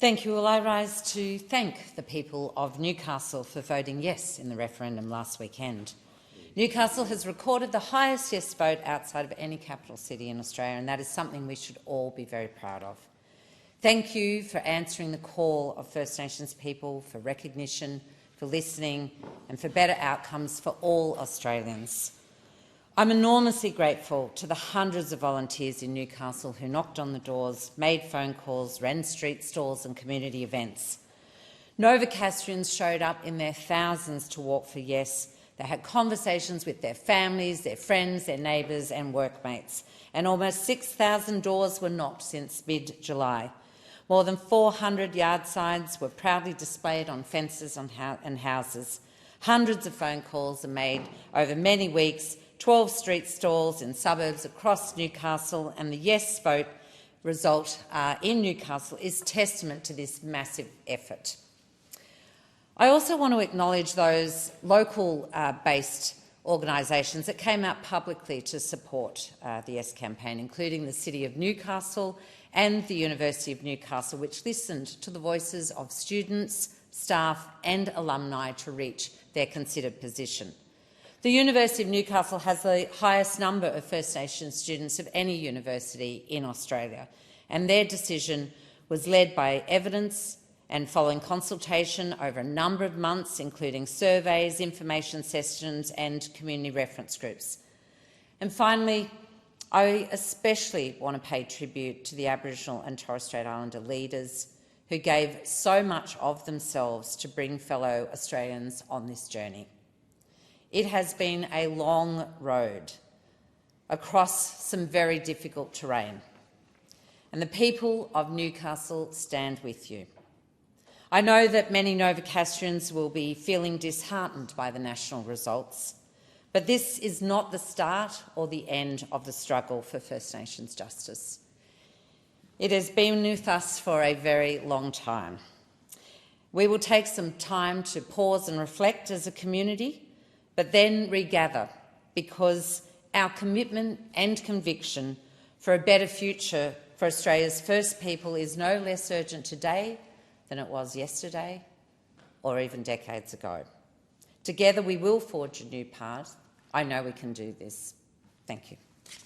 Thank you. Well, I rise to thank the people of Newcastle for voting yes in the referendum last weekend. Newcastle has recorded the highest yes vote outside of any capital city in Australia, and that is something we should all be very proud of. Thank you for answering the call of First Nations people, for recognition, for listening and for better outcomes for all Australians. I'm enormously grateful to the hundreds of volunteers in Newcastle who knocked on the doors, made phone calls, ran street stalls and community events. Novocastrians showed up in their thousands to walk for yes. They had conversations with their families, their friends, their neighbours and workmates, and almost 6,000 doors were knocked since mid-July. More than 400 yard signs were proudly displayed on fences and houses. Hundreds of phone calls are made over many weeks, 12 street stalls in suburbs across Newcastle, and the yes vote result in Newcastle is testament to this massive effort. I also want to acknowledge those local-based organisations that came out publicly to support the Yes campaign, including the City of Newcastle and the University of Newcastle, which listened to the voices of students, staff and alumni to reach their considered position. The University of Newcastle has the highest number of First Nations students of any university in Australia, and their decision was led by evidence and following consultation over a number of months, including surveys, information sessions and community reference groups. And finally, I especially want to pay tribute to the Aboriginal and Torres Strait Islander leaders who gave so much of themselves to bring fellow Australians on this journey. It has been a long road across some very difficult terrain, and the people of Newcastle stand with you. I know that many Novocastrians will be feeling disheartened by the national results, but this is not the start or the end of the struggle for First Nations justice. It has been with us for a very long time. We will take some time to pause and reflect as a community, but then regather, because our commitment and conviction for a better future for Australia's First People is no less urgent today than it was yesterday or even decades ago. Together we will forge a new path. I know we can do this. Thank you.